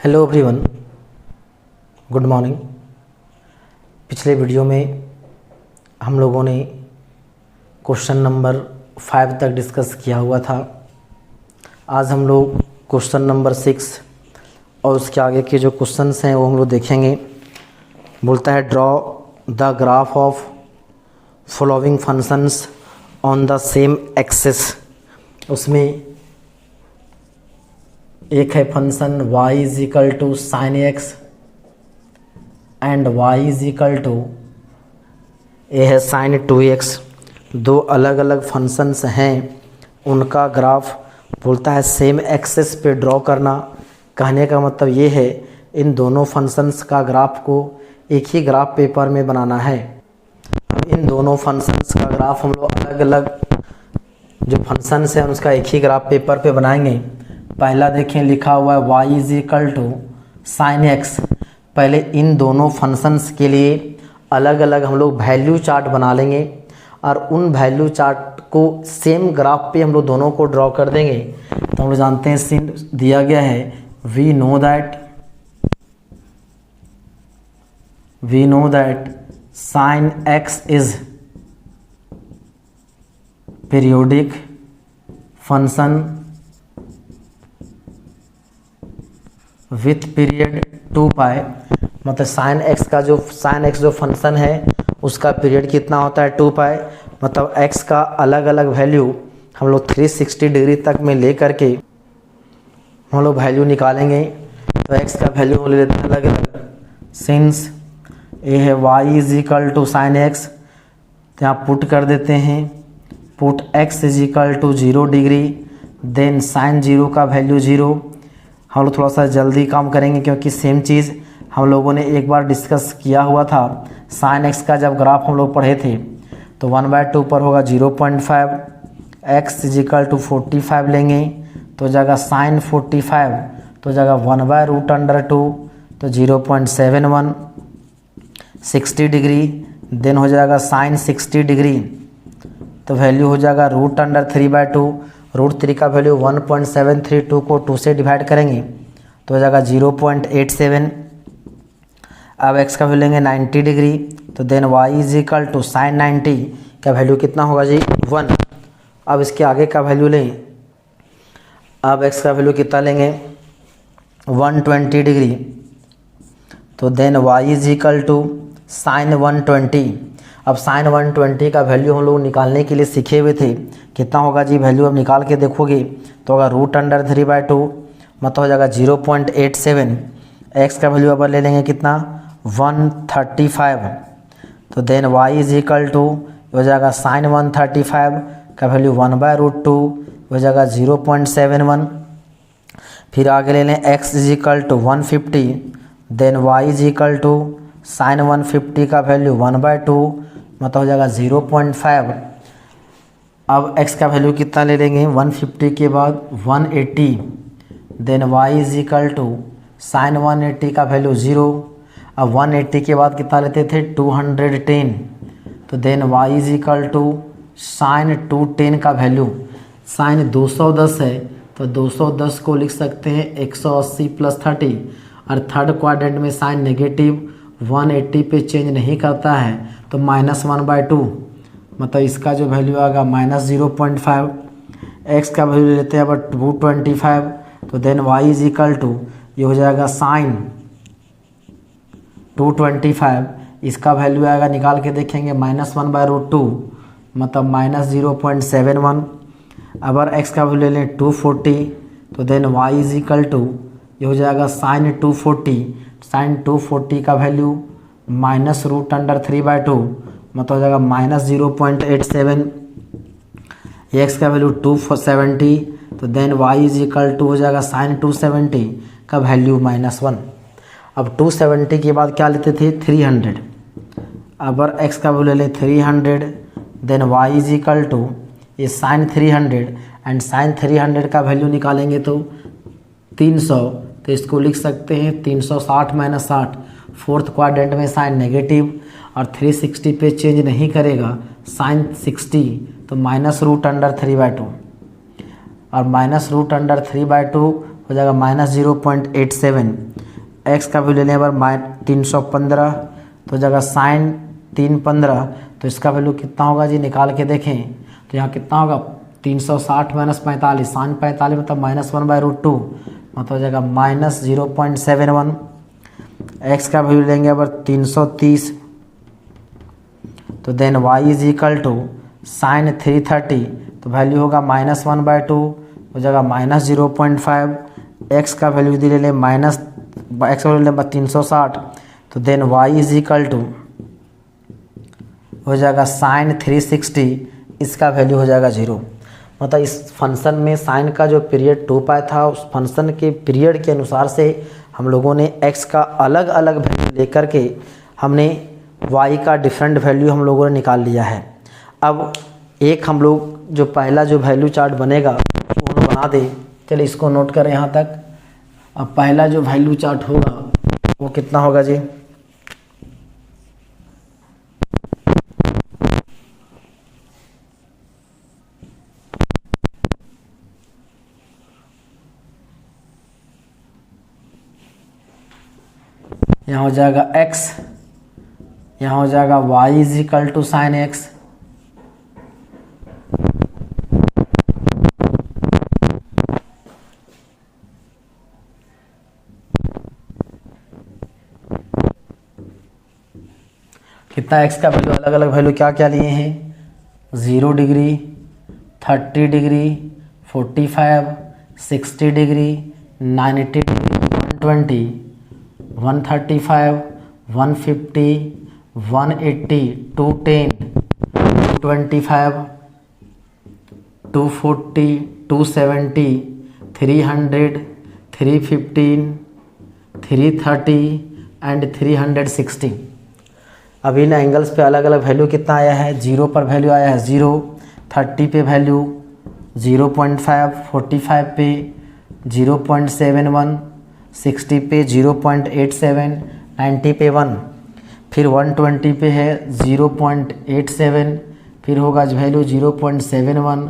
Hello everyone, good morning. पिछले video में हम लोगों ने क्वेश्चन नंबर 5 तक डिस्कस किया हुआ था। आज हम लोग क्वेश्चन नंबर 6 और उसके आगे के जो क्वेश्चंस हैं वो हम लोग देखेंगे। बोलता है draw the graph of following functions on the same axis. उसमें एक है function y is equal to sine x and y is equal to a है साइन 2x। दो अलग अलग फंक्शंस हैं, उनका ग्राफ बोलता है सेम एक्सिस पे ड्रॉ करना। कहने का मतलब ये है इन दोनों फंक्शंस का ग्राफ को एक ही ग्राफ पेपर में बनाना है। इन दोनों फंक्शंस का ग्राफ हम लोग अलग अलग जो फंक्शंस हैं उसका एक ही ग्राफ पेपर पे बनाएंगे। पहला देखें लिखा हुआ है y is equal to sine x. पहले इन दोनों फंक्शंस के लिए अलग अलग हम लोग वैल्यू चार्ट बना लेंगे और उन वैल्यू चार्ट को सेम ग्राफ पे हम लोग दोनों को ड्रॉ कर देंगे। तो हम लोग जानते हैं सीन दिया गया है we know that sine x is periodic function with period 2 पाई। मतलब साइन एक्स जो फंक्शन है उसका पीरियड कितना होता है 2 पाई। मतलब एक्स का अलग अलग वैल्यू हम लोग 360 डिग्री तक में ले करके हम लोग वैल्यू निकालेंगे। तो एक्स का वैल्यू हम ले लेते हैं अलग अलग। सिंस ए है y is equal to sine x, तो यहाँ पुट कर देते हैं, put x is equal to 0 degree, then sine 0 का वैल्यू 0। हम लोग थोड़ा सा जल्दी काम करेंगे क्योंकि सेम चीज़ हम लोगों ने एक बार डिस्कस किया हुआ था। साइन एक्स का जब ग्राफ हम लोग पढ़े थे तो 1/2 पर होगा 0.5, एक्स इज इक्वल टू 45 लेंगे तो जगह साइन 45 तो जगह 1/√2 तो 0.71, 60 डिग्री, देन हो जाएगा साइन 60 डिग्री तो वैल्यू हो जाएगा √3/2। √3 का वैल्यू 1.732 को 2 से डिवाइड करेंगे तो हो जाएगा 0.87। अब x का वैल्यू लेंगे 90 डिग्री तो then y is equal to sine 90 का वैल्यू कितना होगा जी 1। अब इसके आगे का वैल्यू लें, अब x का वैल्यू कितना लेंगे 120 डिग्री तो then y is equal to sine 120। अब साइन 120 का वैल्यू हम लोग निकालने के लिए सीखे हुए थे, कितना होगा जी वैल्यू। अब निकाल के देखोगे तो होगा √3/2 मतलब हो जाएगा 0.87। एक्स का वैल्यू अब ले लेंगे कितना 135 तो then y is equal to हो जाएगा साइन 135 का वैल्यू 1/√2 हो जाएगा 0.71। फिर आगे ले लें x is equal to 150 then y is equal to sine 150 का वैल्यू 1/2 मतलब हो जाएगा 0.5। अब x का वैल्यू कितना ले लेंगे 150 के बाद 180 then y is equal to sine 180 का वैल्यू 0। अब 180 के बाद कितना लेते थे 210 तो then y is equal to sine 210 का वैल्यू। साइन 210 है तो 210 को लिख सकते हैं 180 + 30 और थर्ड क्वाड्रेंट में साइन नेगेटिव 180 पे चेंज नहीं करता है तो -1/2 मतलब इसका जो वैल्यू आएगा -0.5। एक्स का वैल्यू लेते हैं अब 225 तो then y is equal to ये हो जाएगा साइन 225। इसका वैल्यू आएगा निकाल के देखेंगे -1/√2 मतलब -0.71। अगर x का वैल्यू ले लें 240 तो then y is equal to ये हो जाएगा साइन 240। साइन 240 का वैल्यू -√3/2 मतलब हो जाएगा -0.87। एक्स का वैल्यू 270 तो then y is equal to हो जाएगा साइन 270 का वैल्यू -1। अब 270 के बाद क्या लेते थे 300। अब x का वैल्यू ले लें 300 then y is equal to ये साइन 300 एंड साइन 300 का वैल्यू निकालेंगे तो 300 तो इसको लिख सकते हैं 360 - 60। फोर्थ क्वाड्रेंट में साइन नेगेटिव और 360 पे चेंज नहीं करेगा साइन 60 तो -√3/2 और -√3/2 हो जाएगा -0.87। एक्स का वैल्यू लेने पर 315 तो हो जाएगा साइन 315, तो इसका वैल्यू कितना होगा जी, निकाल के देखें तो यहाँ कितना होगा 360 - 45, साइन 45 मतलब -1/√2 मतलब हो जाएगा -0.71। एक्स का वैल्यू लेंगे अगर 330 तो then y is equal to sine 330 तो वैल्यू होगा -1/2 हो जाएगा -0.5। एक्स का वैल्यू यदि ले लें एक्स का वैल्यू लें 360 तो then y is equal to हो जाएगा साइन 360, इसका वैल्यू हो जाएगा 0। मतलब इस फंक्शन में साइन का जो पीरियड 2π था उस फंक्शन के पीरियड के अनुसार से हम लोगों ने x का अलग अलग वैल्यू लेकर के हमने y का डिफरेंट वैल्यू हम लोगों ने निकाल लिया है। अब एक हम लोग जो पहला जो वैल्यू चार्ट बनेगा वो हम बना दे। चलिए इसको नोट करें यहाँ तक। अब पहला जो वैल्यू चार्ट होगा वो कितना होगा जी, यहाँ हो जाएगा x, यहाँ हो जाएगा y is equal to sine x, कितना x का वैल्यू अलग अलग वैल्यू क्या क्या लिए हैं 0 degree, 30 degree, 45, 60 degree, 90 degree, 120, 135, 150, 180, 210, 225, 240, 270, 300, 315, 330 and 360। अब इन एंगल्स पे अलग अलग वैल्यू कितना आया है, 0 पर वैल्यू आया है 0, 30 पे वैल्यू 0.5, 45 पे 0.71, 60 पे 0.87, 90 पे 1, फिर 120 पे है 0.87, फिर होगा वैल्यू 0.71,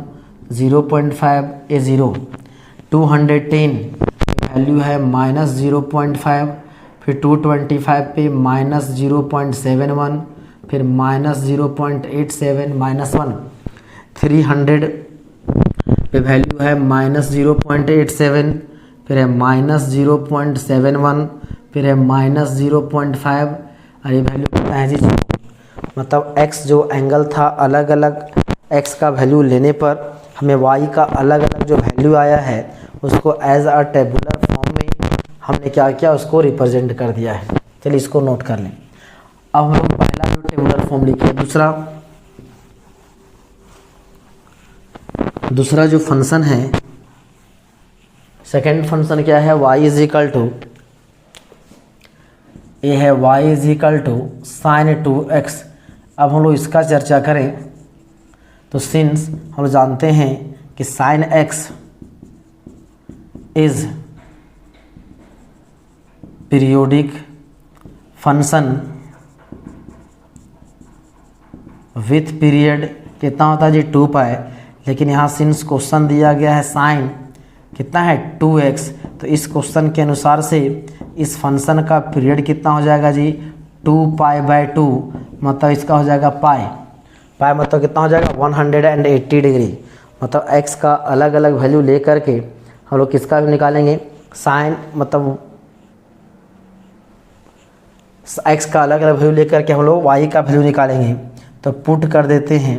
0.5 ये 0, 210 वैल्यू है -0.5, फिर 225 पे -0.71, फिर -0.87 -1, 300 पे वैल्यू है -0.87, फिर है -0.71, फिर है -0.5 और ये वैल्यू कितना है जी 0। मतलब x जो एंगल था अलग अलग x का वैल्यू लेने पर हमें y का अलग अलग जो वैल्यू आया है उसको एज अ टेबुलर फॉर्म में हमने क्या किया, उसको रिप्रेजेंट कर दिया है। चलिए इसको नोट कर लें। अब हम लोग पहला जो टेबुलर फॉर्म लिखे, दूसरा जो फंक्शन है, सेकेंड फंक्शन क्या है, y इज इक्वल टू ये है y is equal to sine 2x। अब हम लोग इसका चर्चा करें तो सिंस हम जानते हैं कि sine x is periodic function with period कितना होता है जी 2π, लेकिन यहाँ सिंस क्वेश्चन दिया गया है साइन कितना है 2x, तो इस क्वेश्चन के अनुसार से इस फंक्शन का पीरियड कितना हो जाएगा जी 2π/2, मतलब इसका हो जाएगा पाई मतलब कितना हो जाएगा 180 डिग्री। मतलब x का अलग अलग वैल्यू ले करके हम लोग किसका निकालेंगे, साइन मतलब x का अलग अलग वैल्यू लेकर के हम लोग y का वैल्यू निकालेंगे। तो पुट कर देते हैं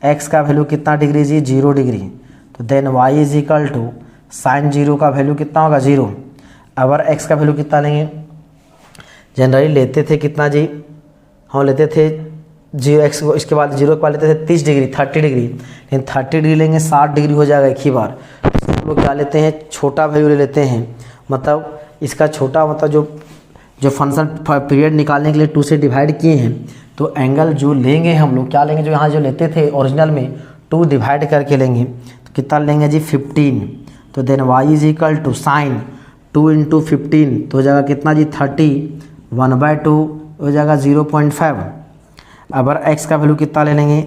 x का वैल्यू कितना डिग्री जी 0 डिग्री, तो then y is equal to sine 0 का वैल्यू कितना होगा 0। अगर x का वैल्यू कितना लेंगे, जनरली लेते थे कितना जी, हम लेते थे 0x को, इसके बाद 0 के बाद लेते थे 30 डिग्री 30 डिग्री, लेकिन 30 डिग्री लेंगे 60 डिग्री हो जाएगा एक ही बार। इसमें हम लोग क्या लेते हैं, छोटा वैल्यू ले लेते हैं। मतलब इसका छोटा मतलब जो फंक्शन पीरियड निकालने के लिए 2 से डिवाइड किए हैं, तो एंगल जो लेंगे हम लोग क्या लेंगे, जो यहाँ जो लेते थे ओरिजिनल में 2 डिवाइड करके लेंगे, तो कितना लेंगे जी 15। तो then y is equal to sine 2 × 15 तो हो जाएगा कितना जी 30, 1/2 हो जाएगा 0.5। अगर x का वैल्यू कितना ले लेंगे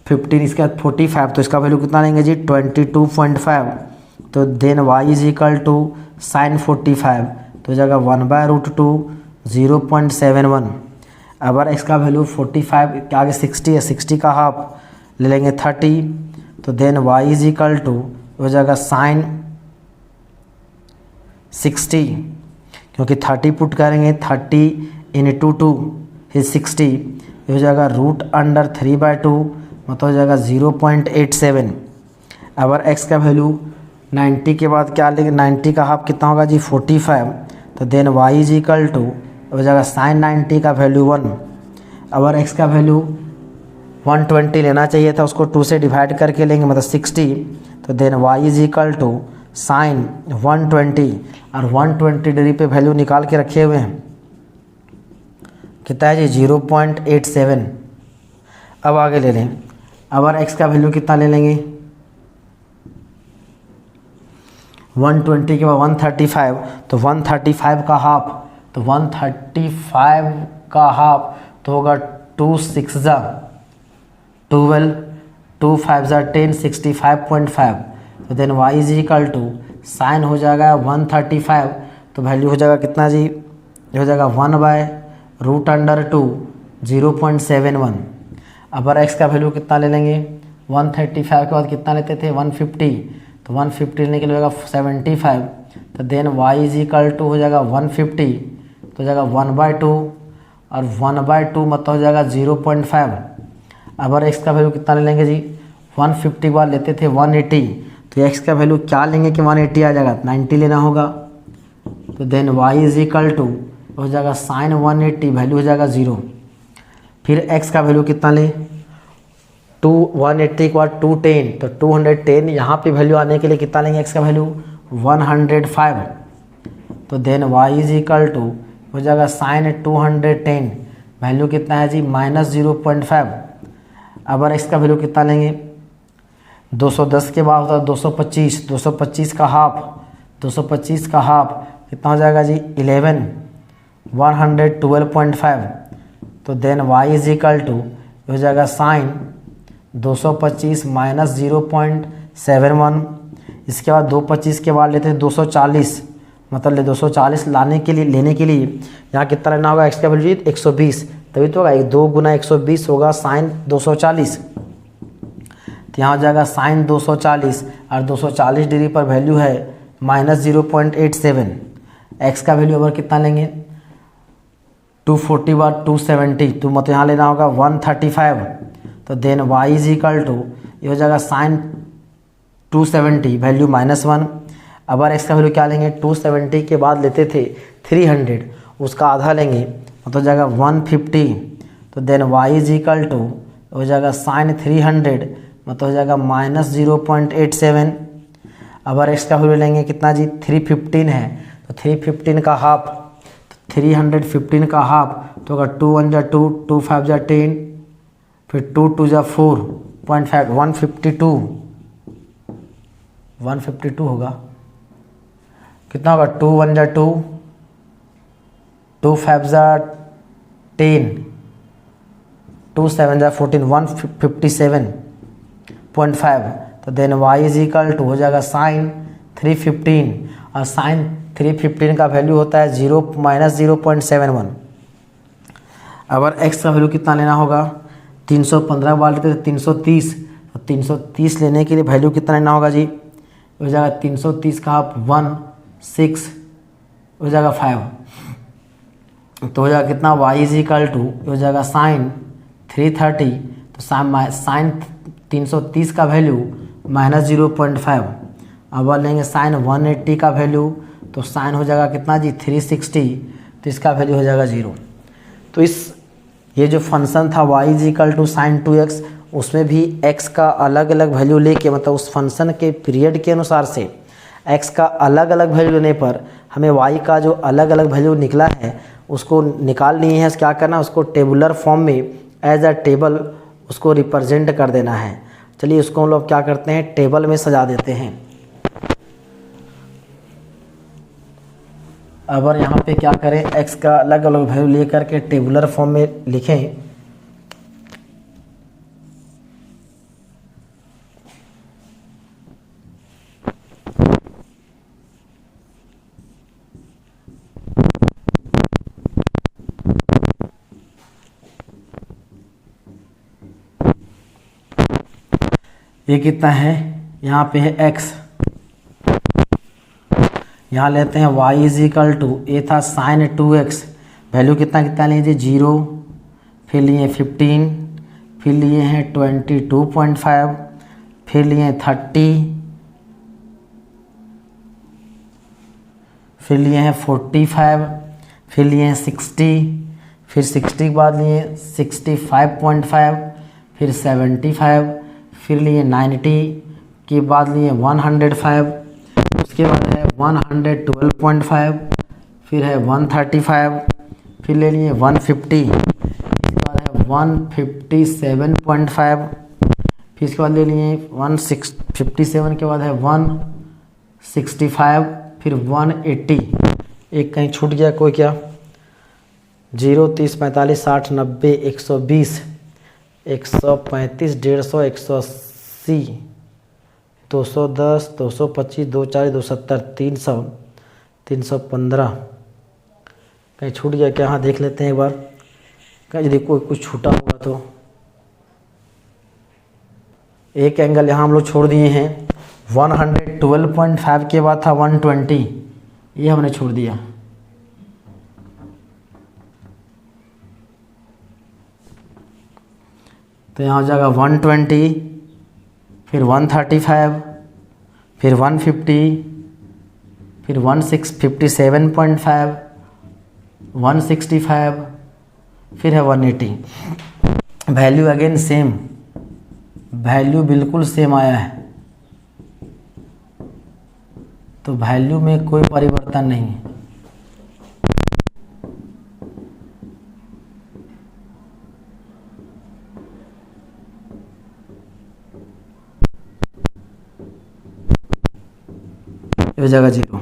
15, इसके बाद 45 तो इसका वैल्यू कितना लेंगे जी 22.5, तो then y is equal to sine 45, तो जगह 1/√2 0.71। अगर x का वैल्यू 45 के आगे 60 है, 60 का हाफ ले लेंगे 30, तो then y is equal to हो जाएगा साइन 60, क्योंकि 30 पुट करेंगे 30 × 2 इज 60, हो जाएगा √3/2 मतलब हो जाएगा 0.87। अगर x का वैल्यू 90 के बाद क्या लेंगे, 90 का हाफ कितना होगा जी 45, तो then y is equal to हो जाएगा साइन 90 का वैल्यू 1। अगर x का वैल्यू 120 लेना चाहिए था, उसको 2 से डिवाइड करके लेंगे मतलब 60, तो then y is equal to sine 120, और 120 डिग्री पे वैल्यू निकाल के रखे हुए हैं, कितना है जी 0.87। अब आगे ले लें, अगर x का वैल्यू कितना ले लेंगे 120 के बाद 135, तो 135 का हाफ, तो 135 का हाफ तो होगा 2 6 जा 12, 2 5 जा 10, 65.5, तो then y is equal to sine हो जाएगा 135, तो वैल्यू हो जाएगा कितना जी, हो जाएगा 1/√2 0.71। अब x का वैल्यू कितना ले लेंगे 135 के बाद कितना लेते थे 150, तो 150 लेने के लिए होगा 75, तो then y is equal to हो जाएगा 150, तो हो जाएगा 1/2, और 1/2 मतलब हो जाएगा 0.5। अब x का वैल्यू कितना ले लेंगे जी 150 के बाद लेते थे 180, तो x का वैल्यू क्या लेंगे कि 180 आ जाएगा 90 लेना होगा, तो then y is equal to हो जाएगा साइन 180, वैल्यू हो जाएगा 0। फिर x का वैल्यू कितना लें 180 के बाद 210, तो 210 यहाँ पे वैल्यू आने के लिए कितना लेंगे x का वैल्यू 105, तो then y is equal to हो जाएगा साइन 210, वैल्यू कितना है जी -0.5। अब x का वैल्यू कितना लेंगे 210 के बाद होता है 225, 225 का हाफ, 225 का हाफ कितना हो जाएगा जी 11, 112.5, तो then y is equal to हो जाएगा साइन 225 - 0.71। इसके बाद 225 के बाद लेते हैं 240, मतलब 240 लेने के लिए यहाँ कितना लेना होगा x का वैल्यू 120, तभी तो होगा 2 × 120 होगा साइन 240, तो यहाँ हो जाएगा साइन 240, और 240 डिग्री पर वैल्यू है -0.87। x का वैल्यू अगर कितना लेंगे 240 बार 270, तो मतलब यहाँ लेना होगा 135, तो then y is equal to ये हो जाएगा साइन 270 वैल्यू -1। अगर x का वैल्यू क्या लेंगे 270 के बाद लेते थे 300, उसका आधा लेंगे तो हो जाएगा 150, तो then y is equal to हो जाएगा साइन 300 मतलब हो जाएगा -0.87। अगर x का वैल्यू लेंगे कितना जी 315 है, तो 315 का हाफ, तो 315 का हाफ तो होगा 2 1 जा 2, 2 5 जा 10, फिर 2 2 जा 4.5, 152 होगा, कितना होगा 2 1 जा 2, 2 5 जा 10, 2 7 जा 14, 157.5, तो then y is equal to हो जाएगा साइन 315, और साइन 315 का वैल्यू होता है -0.71। अगर x का वैल्यू कितना लेना होगा 315 बार लेते थे 330, तो 330 लेने के लिए वैल्यू कितना लेना होगा जी, हो जाएगा 330 का हाफ 1 6 हो जाएगा 5, तो हो जाएगा कितना y इज इक्वल टू हो जाएगा साइन 330, तो साइन 330 का वैल्यू -0.5। अब लेंगे साइन 180 का वैल्यू, तो साइन हो जाएगा कितना जी 360, तो इसका वैल्यू हो जाएगा 0। तो ये जो फंक्शन था y is equal to sine 2x, उसमें भी x का अलग अलग वैल्यू लेके, मतलब उस फंक्शन के पीरियड के अनुसार से x का अलग अलग वैल्यू लेने पर हमें y का जो अलग अलग वैल्यू निकला है उसको निकालनी है। क्या करना है, उसको टेबुलर फॉर्म में एज अ टेबल उसको रिप्रेजेंट कर देना है। चलिए उसको हम लोग क्या करते हैं, टेबल में सजा देते हैं। अब यहाँ पे क्या करें, x का अलग अलग वैल्यू लेकर के टेबुलर फॉर्म में लिखें। ये कितना है, यहाँ पे है x, यहाँ लेते हैं y इज इक्वल टू, ये था साइन 2x, वैल्यू कितना कितना लीजिए 0, फिर लिए 15, फिर लिए हैं 22.5, फिर लिए 30, फिर लिए हैं 45, फिर लिए हैं 60, फिर 60 के बाद लिए 65.5, फिर 75, फिर लिए 90 के बाद लिए 105, उसके बाद है 112.5, फिर है 135, फिर ले लिए 150, इसके बाद है 157.5, फिर इसके बाद ले लिए 157 के बाद है 165, फिर 180, एक कहीं छूट गया कोई क्या, 0, 30, 45, 60, 90, 120, 135, 150, 180, 210, 225, 240, 270, 300, 315, कहीं छूट गया क्या, हाँ देख लेते हैं एक बार, कहीं यदि कोई कुछ छूटा होगा तो। एक एंगल यहाँ हम लोग छोड़ दिए हैं, 112.5 के बाद था 120, ये हमने छोड़ दिया। तो यहाँ हो जाएगा 120, फिर 135, फिर 150, फिर 57.5, 165, फिर है 180। वैल्यू अगेन सेम, वैल्यू बिल्कुल सेम आया है, तो वैल्यू में कोई परिवर्तन नहीं है। ये जगह 0।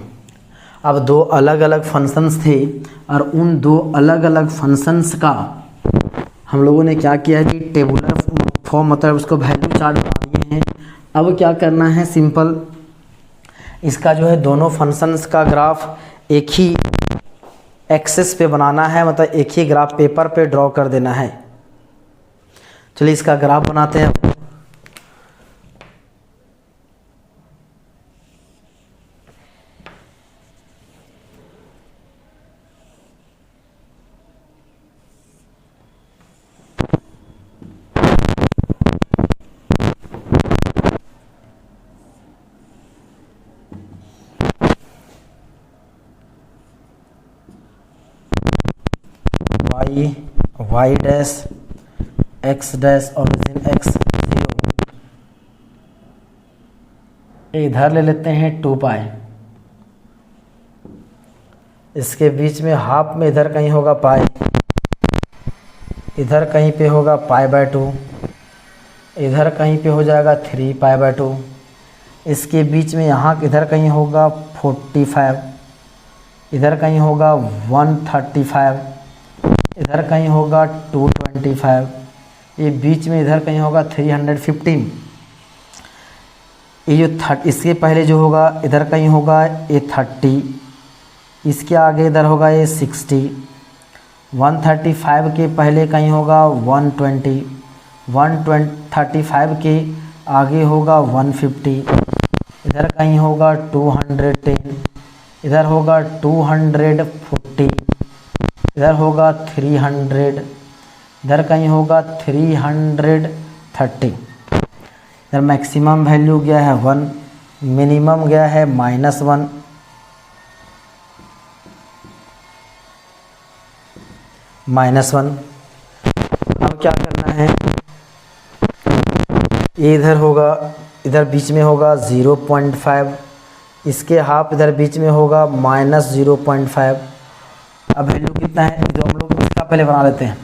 अब दो अलग अलग फंक्शंस थे और उन दो अलग अलग फंक्शंस का हम लोगों ने क्या किया है कि टेबुलर फॉर्म मतलब उसको वैल्यू चार्ट बना दिए हैं। अब क्या करना है, सिंपल इसका जो है दोनों फंक्शंस का ग्राफ एक ही एक्सेस पे बनाना है, मतलब एक ही ग्राफ पेपर पे ड्रॉ कर देना है। चलिए इसका ग्राफ बनाते हैं। y dash x dash origin x 0, इधर ले लेते हैं 2 पाई, इसके बीच में हाफ में इधर कहीं होगा पाई, इधर कहीं पे होगा π/2, इधर कहीं पे हो जाएगा 3 π/2, इसके बीच में यहाँ इधर कहीं होगा 45, इधर कहीं होगा 135, इधर कहीं होगा 225, ये बीच में इधर कहीं होगा 315, ये जो इसके पहले जो होगा इधर कहीं होगा ये 30, इसके आगे इधर होगा ये 60, 135 के पहले कहीं होगा 120, 135 के आगे होगा 150, इधर कहीं होगा 210, इधर होगा 240, इधर होगा 300, इधर कहीं होगा 330, इधर मैक्सिमम वैल्यू गया है 1, मिनिमम गया है -1, -1। अब क्या करना है, ये इधर होगा, इधर बीच में होगा 0.5, इसके हाफ इधर बीच में होगा -0.5। अब वैल्यू कितना है जो हम लोग इसका पहले बना लेते हैं,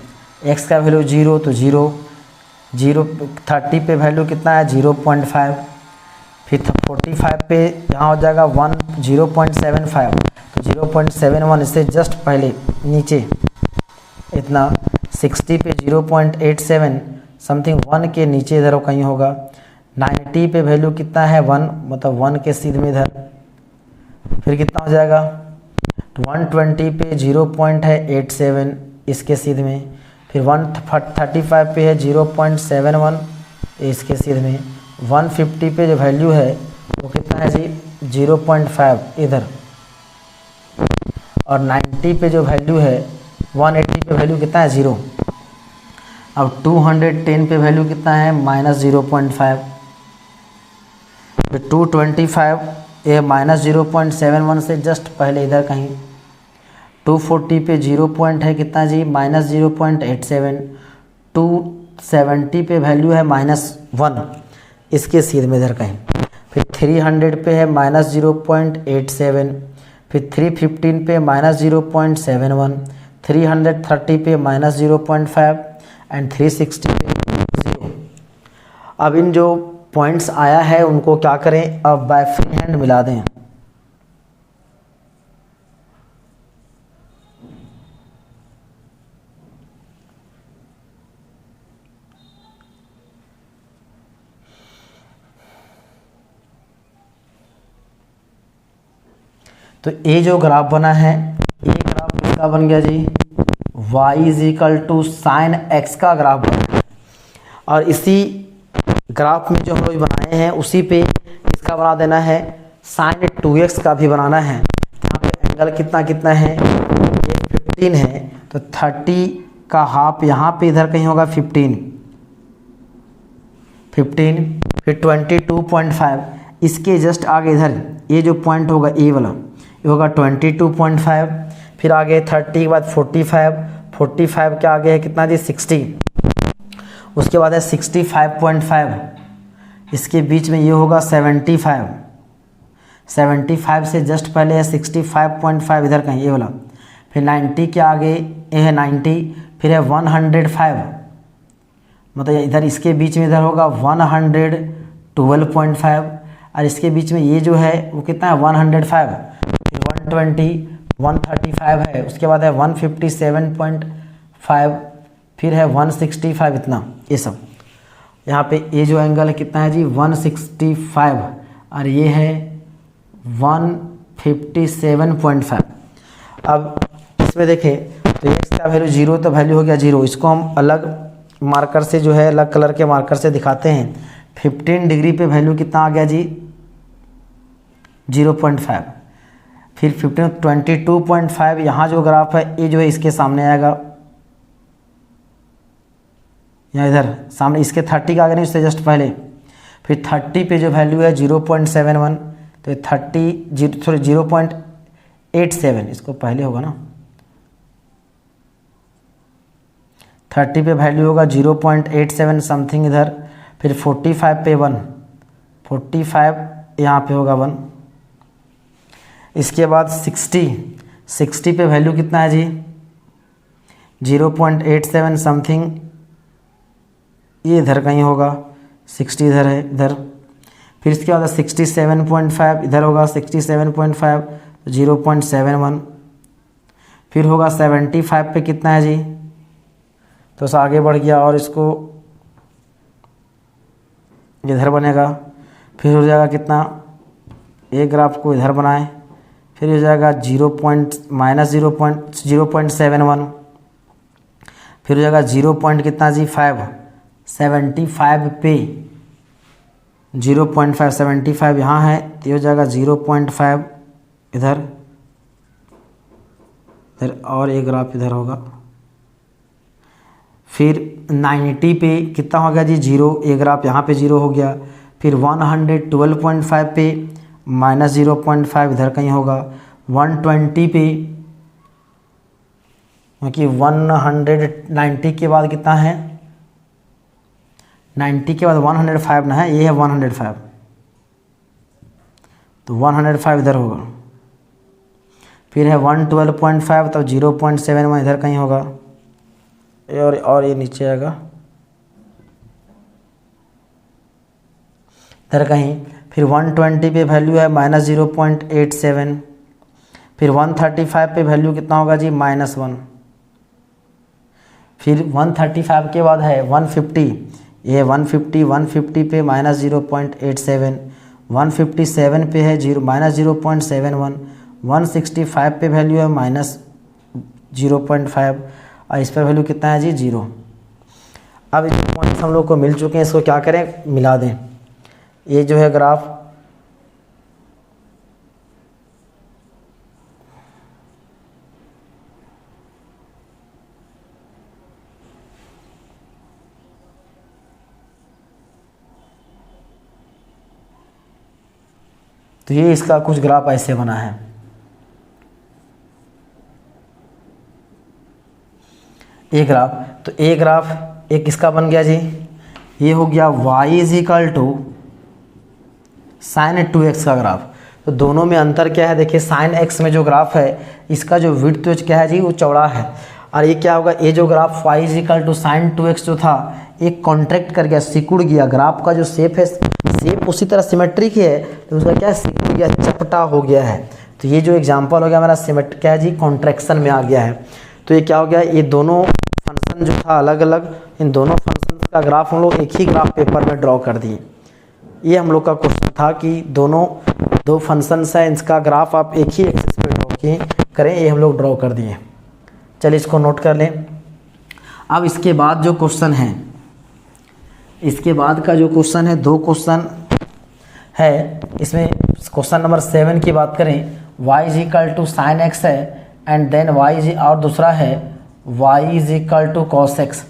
x का वैल्यू 0 तो 0, 30 पे वैल्यू कितना है 0.5, फिर 45 पे यहाँ हो जाएगा 0.75, तो 0.71, इससे जस्ट पहले नीचे इतना, 60 पे 0.87 समथिंग 1 के नीचे इधर कहीं होगा, 90 पे वैल्यू कितना है 1, मतलब 1 के सीध में इधर, फिर कितना हो जाएगा 120 पे 0.87 इसके सीध में, फिर 135 पे है 0.71 इसके सीध में, 150 पे जो वैल्यू है वो कितना है जी 0.5 इधर, और 90 पे जो वैल्यू है 180 पे वैल्यू कितना है 0। अब 210 पे वैल्यू कितना है -0.5, तो 225 ये -0.71 से जस्ट पहले इधर कहीं। 240 पे 0 पॉइंट है कितना जी -0.87। 270 पे वैल्यू है -1 इसके सीध में इधर कहीं। फिर 300 पे है -0.87। फिर 315 पे -0.71। 330 पे -0.5 एंड 360 पे 0। अब इन जो पॉइंट्स आया है उनको क्या करें, अब बाय फ्री हैंड मिला दें। तो ये जो ग्राफ बना है ये ग्राफ किसका बन गया जी y = sin x का ग्राफ बना है। और इसी ग्राफ में जो हम लोग बनाए हैं उसी पे इसका बना देना है sin 2x का भी बनाना है। यहाँ पे एंगल कितना कितना है ये 15 है, तो 30 का हाफ यहाँ पे इधर कहीं होगा 15, फिर 22.5 इसके जस्ट आगे इधर ये जो पॉइंट होगा ए वाला ये होगा 22.5। फिर आगे 30 के बाद 45 के आगे है कितना जी 60, उसके बाद है 65.5, इसके बीच में ये होगा 75 से जस्ट पहले है 65.5 इधर कहीं ये वाला। फिर 90 के आगे ये है 90, फिर है 105, मतलब इधर इसके बीच में इधर होगा 112.5, और इसके बीच में ये जो है वो कितना है 105, फिर 120, 135 है, उसके बाद है 157.5, फिर है 165, इतना ये सब। यहाँ पे ये जो एंगल है कितना है जी 165 और ये है 157.5। अब इसमें देखें तो x का वैल्यू 0 तो वैल्यू हो गया 0, इसको हम अलग मार्कर से जो है अलग कलर के मार्कर से दिखाते हैं। 15 डिग्री पे वैल्यू कितना आ गया जी 0.5, फिर 22.5 यहाँ जो ग्राफ है ये जो है इसके सामने आएगा, यहाँ इधर सामने इसके 30 का आगे नहीं उससे जस्ट पहले। फिर 30 पे जो वैल्यू है 0.71, तो 0.87 इसको पहले होगा ना, 30 पे वैल्यू होगा 0.87 समथिंग इधर। फिर 45 पे 1, 45 यहाँ पे होगा 1। इसके बाद 60 पे वैल्यू कितना है जी 0.87 समथिंग, ये इधर कहीं होगा, 60 इधर है इधर। फिर इसके बाद 67.5 इधर होगा, 67.5 0.71। फिर होगा 75 पे कितना है जी, तो उसे आगे बढ़ गया और इसको इधर बनेगा। फिर हो जाएगा कितना, एक ग्राफ को इधर बनाएं, फिर हो जाएगा -0.71, फिर हो जाएगा 0. कितना जी 5, 75 पे 0.575 यहाँ है, तो ये हो जाएगा 0.5 इधर और एक ग्राफ इधर होगा। फिर 90 पे कितना हो गया जी 0, एक ग्राफ यहाँ पे 0 हो गया। फिर 112.5 पे -0.5 इधर कहीं होगा। 120 पे क्योंकि 190 के बाद कितना है 90 के बाद 105 ना है, ये है 105, तो 105 इधर होगा। फिर है 112.5 तो 0.71 इधर कहीं होगा, और ये नीचे आएगा इधर कहीं। फिर 120 पे वैल्यू है -0.87। फिर 135 पे वैल्यू कितना होगा जी -1। फिर 135 के बाद है 150, ये 150 पे -0.87। 157 पे है -0.71। 165 पे वैल्यू है -0.5 और इस पर वैल्यू कितना है जी 0। अब जो पॉइंट्स हम लोग को मिल चुके हैं इसको क्या करें, मिला दें। ये जो है ग्राफ, तो ये इसका कुछ ग्राफ ऐसे बना है। ये ग्राफ, तो ये ग्राफ एक इसका बन गया जी, ये हो गया y is equal to sine 2x का ग्राफ। तो दोनों में अंतर क्या है, देखिए साइन x में जो ग्राफ है इसका जो विड्थ तो क्या है जी, वो चौड़ा है, और ये क्या होगा, ये जो graph y is equal to sine 2x जो था एक कॉन्ट्रैक्ट कर गया, सिकुड़ गया। ग्राफ का जो शेप है, शेप उसी तरह सिमेट्रिक है, तो उसका क्या सिकुड़ गया, चपटा हो गया है। तो ये जो एग्जांपल हो गया हमारा सिमेट क्या है जी, कॉन्ट्रैक्शन में आ गया है। तो ये क्या हो गया, ये दोनों फंक्शन जो था अलग अलग, इन दोनों फंक्शन का ग्राफ हम लोग एक ही ग्राफ पेपर में ड्रॉ कर दिए। ये हम लोग का क्वेश्चन था कि दो फंक्शंस है, इसका ग्राफ आप एक ही एक्सिस पे ड्रॉ करें, ये हम लोग ड्रॉ कर दिए। चलिए इसको नोट कर लें। अब इसके बाद जो क्वेश्चन है, इसके बाद का जो क्वेश्चन है, दो क्वेश्चन है इसमें। क्वेश्चन नंबर 7 की बात करें, y is equal to sine x है एंड देन y इज, और दूसरा है y is equal to cos x.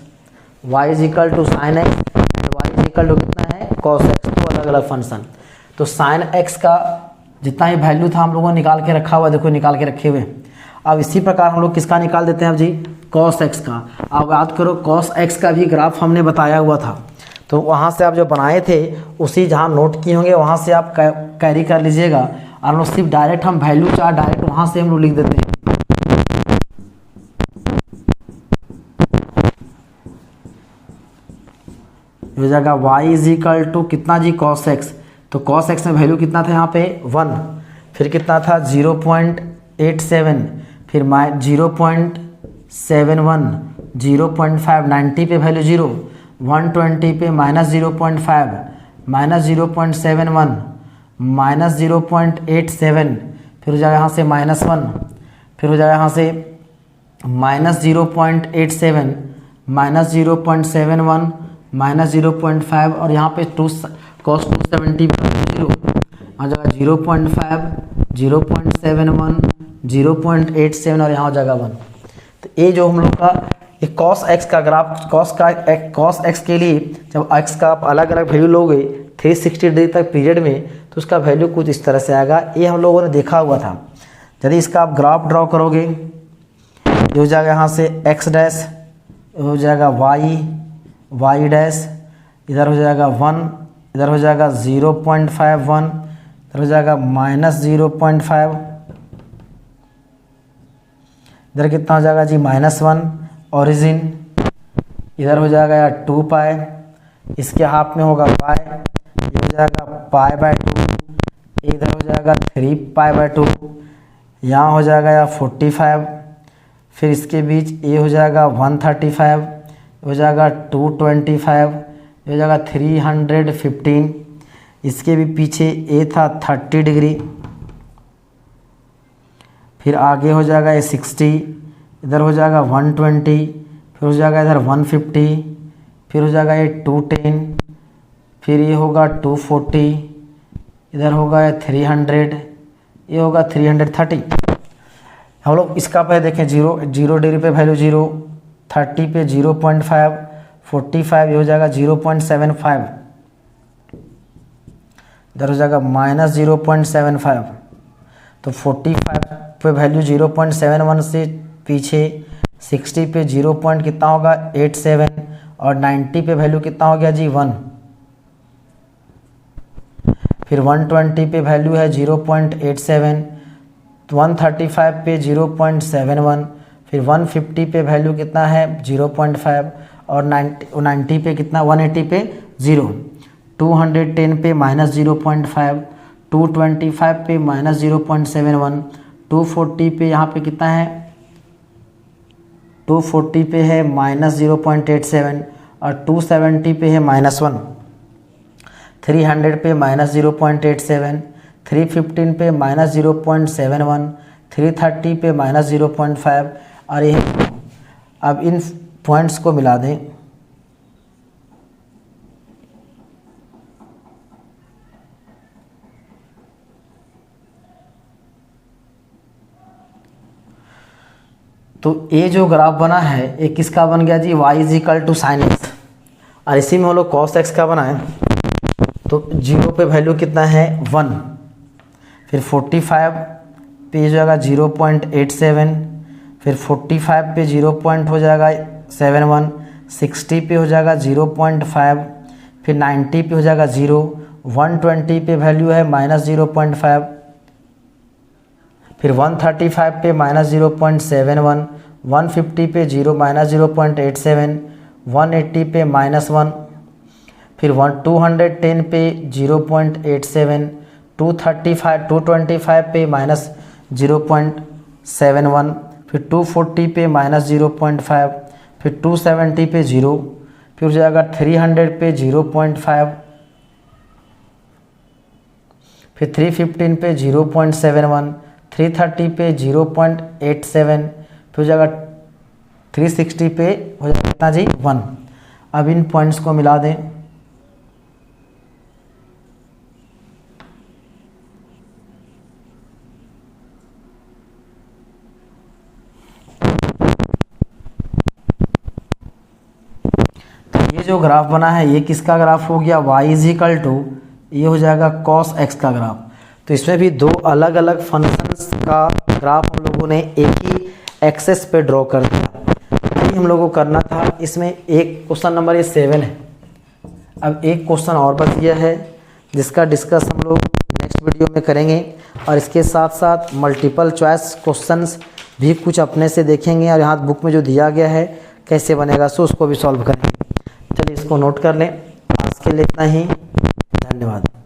y is equal to sine x and y is equal to कितना है, कॉस एक्स। तो अलग अलग फंक्शन। तो साइन एक्स का जितना ही वैल्यू था हम लोगों ने निकाल के रखा हुआ, देखो निकाल के रखे हुए। अब इसी प्रकार हम लोग किसका निकाल देते हैं अब जी, कॉस एक्स का। अब याद करो कॉस एक्स का भी ग्राफ हमने बताया हुआ था, तो वहाँ से आप जो बनाए थे उसी जहाँ नोट किए होंगे वहाँ से आप कैरी कर लीजिएगा, और हम लोग सिर्फ डायरेक्ट हम वैल्यू चार्ट डायरेक्ट वहाँ से हम लोग लिख देते हैं। हो जाएगा y इज इक्वल टू कितना जी, कॉस एक्स। तो कॉस एक्स में वैल्यू कितना था यहाँ पे 1, फिर कितना था 0.87, फिर 0.71, 0.5, 90 पे वैल्यू 0, 120 पे -0.5, -0.71, -0.87, फिर हो जाएगा यहाँ से -1, फिर हो जाएगा यहाँ से -0.87, -0.71, -0.5, और यहाँ पे cos 270 0 आ जाएगा 0.5, 0.71, 0.87, और यहाँ हो जाएगा 1। तो ये जो हम लोग का एक cos x का ग्राफ, cos x के लिए जब x का आप अलग अलग वैल्यू लोगे 360 डिग्री तक पीरियड में, तो उसका वैल्यू कुछ इस तरह से आएगा। ये हम लोगों ने देखा हुआ था। यदि इसका आप ग्राफ ड्रॉ करोगे, ये हो जाएगा यहाँ से x डैश, हो जाएगा y डैश, इधर हो जाएगा 1, इधर हो जाएगा 0.51, इधर हो जाएगा -0.5, इधर कितना हो जाएगा जी -1 ओरिजिन, इधर हो जाएगा या 2 पाई, इसके हाफ में होगा पाई, ये हो जाएगा π/2, इधर हो जाएगा 3 π/2, यहाँ हो जाएगा या 45, फिर इसके बीच ये हो जाएगा 135, हो जाएगा 225, हो जाएगा 315, इसके भी पीछे ए था 30 डिग्री, फिर आगे हो जाएगा ये 60, इधर हो जाएगा 120, फिर हो जाएगा इधर 150, फिर हो जाएगा ये 210, फिर ये होगा 240, इधर होगा ये 300, ये होगा 330। हम लोग इसका पहले देखें, 0 डिग्री पे वैल्यू 0, 30 पे 0.5, 45 ये हो जाएगा 0.75, इधर हो जाएगा -0.75। तो 45 पे वैल्यू 0.71 से पीछे 60 पे 0 पॉइंट कितना होगा 87, और 90 पे वैल्यू कितना हो गया जी 1, फिर 120 पे वैल्यू है 0.87, 135 पे 0.71, फिर 150 पे वैल्यू कितना है 0.5, और 90 पे कितना 180 पे 0, 210 पे -0.5, 225 पे -0.71, 240 पे यहाँ पे कितना है 240 पे है -0.87, और 270 पे है -1, 300 पे -0.87, 315 पे -0.71, 330 पे -0.5, और ये अब इन पॉइंट्स को मिला दें। तो ये जो ग्राफ बना है ये किसका बन गया जी, y is equal to sine x, और इसी में हम लोग कॉस एक्स का बनाए तो 0 पे वैल्यू कितना है 1, फिर 45 पे हो जाएगा 0.87, फिर 45 पे 0 पॉइंट हो जाएगा 71, 60 पे हो जाएगा 0.5, फिर 90 पे हो जाएगा 0, 120 पे वैल्यू है -0.5, फिर 135 पे -0.71, 150 पे -0.87, 180 पे -1, फिर 210 पे 0.87, 225 पे -0.71, फिर 240 पे -0.5, फिर 270 पे 0, फिर हो जाएगा 300 पे 0.5, फिर 315 पे 0.71, 330 पे 0.87, फिर हो जाएगा 360 पे हो जाएगा कितना जी 1। अब इन पॉइंट्स को मिला दें, ये जो ग्राफ बना है ये किसका ग्राफ हो गया, y इज इक्वल टू ये हो जाएगा cos x का ग्राफ। तो इसमें भी दो अलग अलग फंक्शंस का ग्राफ हम लोगों ने एक ही एक्सेस पे ड्रॉ कर दिया। यही हम लोगों को करना था। इसमें एक क्वेश्चन नंबर ये 7 है। अब एक क्वेश्चन और बच गया है जिसका डिस्कस हम लोग नेक्स्ट वीडियो में करेंगे, और इसके साथ साथ मल्टीपल चॉइस क्वेश्चंस भी कुछ अपने से देखेंगे, और यहाँ बुक में जो दिया गया है कैसे बनेगा सो उसको भी सॉल्व करेंगे। चलिए इसको नोट कर लें। आज के लिए इतना ही, धन्यवाद।